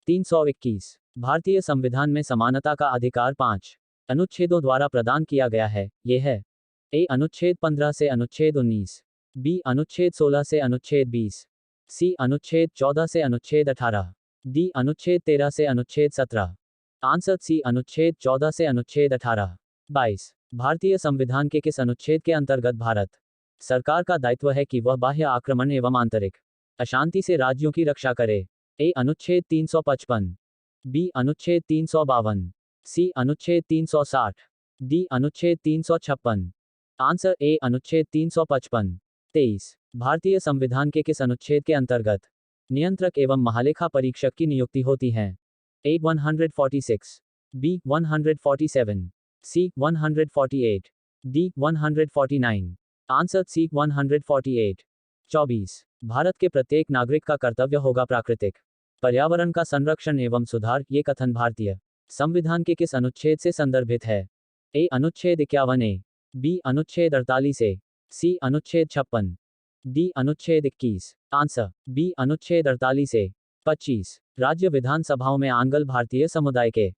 321 भारतीय संविधान में समानता का अधिकार 5 अनुच्छेदों द्वारा प्रदान किया गया है। ये है: ए अनुच्छेद 15 से अनुच्छेद 19, बी अनुच्छेद 16 से अनुच्छेद 20, सी अनुच्छेद 14 से अनुच्छेद 18, डी अनुच्छेद 13 से अनुच्छेद 17। आंसर सी अनुच्छेद 14 से अनुच्छेद 18। 22 भारतीय संविधान के किस अनुच्छेद के अंतर्गत भारत सरकार का दायित्व है कि वह बाह्य आक्रमण एवं आंतरिक अशांति से राज्यों की रक्षा करे? ए अनुच्छेद 355, बी अनुच्छेद 352, सी अनुच्छेद 360, डी अनुच्छेद 356। आंसर ए अनुच्छेद 355। 23 भारतीय संविधान के किस अनुच्छेद के अंतर्गत नियंत्रक एवं महालेखा परीक्षक की नियुक्ति होती है? A 146, B 147, C 148, D 149। Answer C 148। 24 Bharat के प्रत्येक नागरिक का कर्तव्य होगा प्राकृतिक पर्यावरण का संरक्षण एवं सुधार। ये कथन भारतीय संविधान के किस अनुच्छेद से संदर्भित है? ए अनुच्छेद 51 ए, बी अनुच्छेद 48 ए, सी अनुच्छेद 56, डी अनुच्छेद 21। आंसर बी अनुच्छेद 48 ए। 25 राज्य विधानसभाओं में आंग्ल भारतीय समुदाय के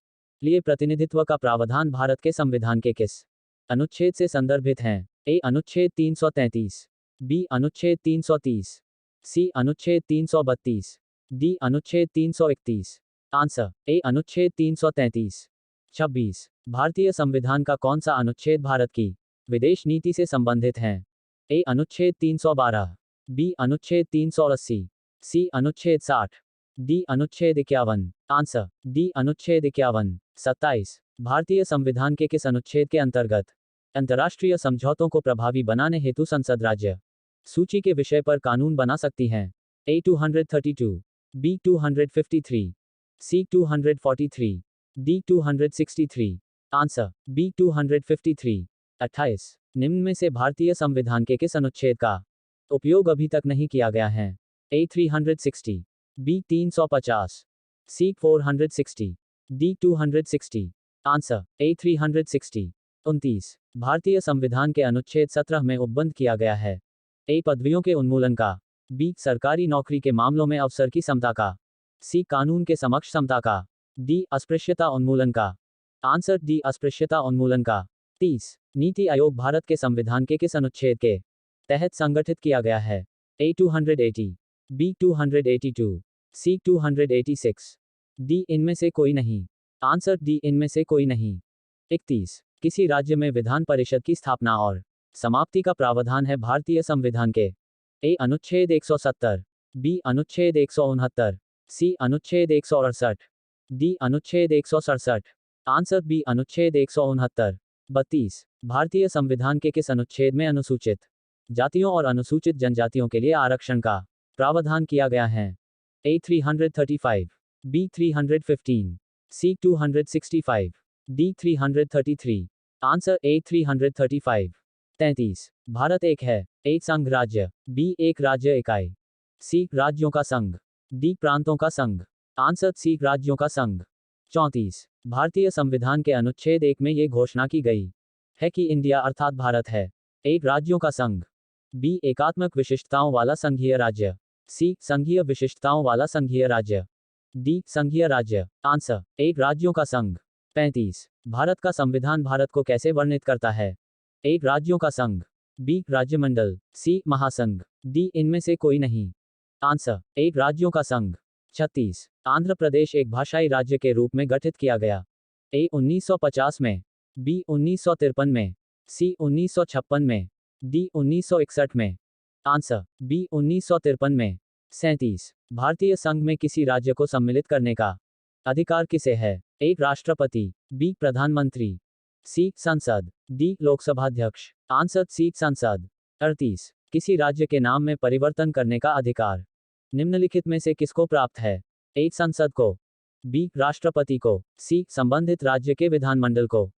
लिए प्रतिनिधित्व का प्रावधान भारत के संविधान के किस अनुच्छेद से संदर्भित हैं? ए अनुच्छेद 333, बी अनुच्छेद 330, सी अनुच्छेद 332, डी अनुच्छेद 331। आंसर ए अनुच्छेद 333। 26 भारतीय संविधान का कौन सा अनुच्छेद भारत की विदेश नीति से संबंधित है? ए अनुच्छेद 312, बी अनुच्छेद 380, सी अनुच्छेद 60, डी अनुच्छेद 51। आंसर डी अनुच्छेद 51। 27 भारतीय संविधान के किस अनुच्छेद के अंतर्गत अंतर्राष्ट्रीय समझौतों को प्रभावी बनाने हेतु संसद राज्य सूची के विषय पर कानून बना सकती है? A 232, B 253, C 243, D 263। Answer B 253। 28 निम्न में से भारतीय संविधान के किस अनुच्छेद का उपयोग अभी तक नहीं किया गया है? A 360, B 350, C 460, D 260। Answer A 360। 29 भारतीय संविधान के अनुच्छेद 17 में उपबंध किया गया है? ए पदवियों के उन्मूलन का, बी सरकारी नौकरी के मामलों में अवसर की समता का, सी कानून के समक्ष समता का, डी अस्पृश्यता उन्मूलन का। आंसर डी अस्पृश्यता उन्मूलन का। 30 नीति आयोग भारत के संविधान के किस अनुच्छेद के तहत संगठित किया गया है? ए 280, बी 282, सी 286, डी इनमें से कोई नहीं। आंसर डी इनमें से कोई नहीं। 31 किसी राज्य में विधान परिषद की स्थापना और समाप्ति का प्रावधान है भारतीय संविधान के? ए अनुच्छेद 170, बी अनुच्छेद 169, सी अनुच्छेद 168, डी अनुच्छेद 167। आंसर बी अनुच्छेद 169। 32 भारतीय संविधान के किस अनुच्छेद में अनुसूचित जातियों और अनुसूचित जनजातियों के लिए आरक्षण का प्रावधान किया गया है? A 335, B 315, C 265, D 333। Answer A 335। 33 Bharat एक है? ए संघ राज्य, बी एक राज्य इकाई, सी राज्यों का संघ, डी प्रांतों का संघ। आंसर सी राज्यों का संघ। 34 भारतीय संविधान के अनुच्छेद 1 में ये घोषणा की गई है कि इंडिया अर्थात भारत है? एक राज्यों का संघ, बी एकात्मक विशिष्टताओं वाला संघीय राज्य, सी संघीय विशिष्टताओं वाला संघीय राज्य, डी संघीय राज्य। आंसर एक राज्यों का संघ। 35 भारत का संविधान भारत को कैसे वर्णित करता है? एक राज्यों का संघ, बी राज्यमंडल, सी महासंघ, डी इनमें से कोई नहीं। आंसर एक राज्यों का संघ। 36 आंध्र प्रदेश एक भाषाई राज्य के रूप में गठित किया गया? ए 1950 में, बी 1953 में, सी 1956 में, डी 1961 में। आंसर बी 1953 में। 37 भारतीय संघ में किसी राज्य को सम्मिलित करने का अधिकार किसे है? ए राष्ट्रपति, बी प्रधानमंत्री, सी संसद, डी लोकसभा अध्यक्ष। आंसर सी संसद। 38 किसी राज्य के नाम में परिवर्तन करने का अधिकार निम्नलिखित में से किसको प्राप्त है? ए संसद को, बी राष्ट्रपति को, सी संबंधित राज्य के विधानमंडल को,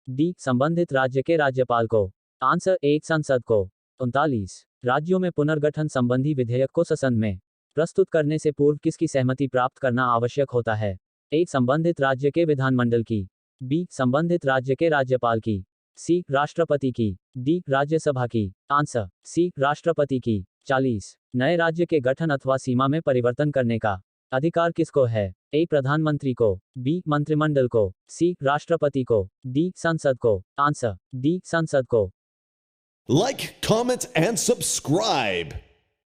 डी संबंधित राज्य के राज्यपाल को। आंसर ए संसद को। 39 राज्यों में पुनर्गठन संबंधी विधेयक को संसद में प्रस्तुत करने से पूर्व किसकी सहमति प्राप्त करना आवश्यक होता है? ए संबंधित राज्य के विधानमंडल की, बी संबंधित राज्य के राज्यपाल की, सी राष्ट्रपति की, डी राज्यसभा की। आंसर सी राष्ट्रपति की। 40 नए राज्य के गठन अथवा सीमा में परिवर्तन करने का अधिकार किसको है? ए प्रधानमंत्री को, बी मंत्रिमंडल को, सी राष्ट्रपति को, डी संसद को। आंसर डी संसद को। Like, comment, and subscribe.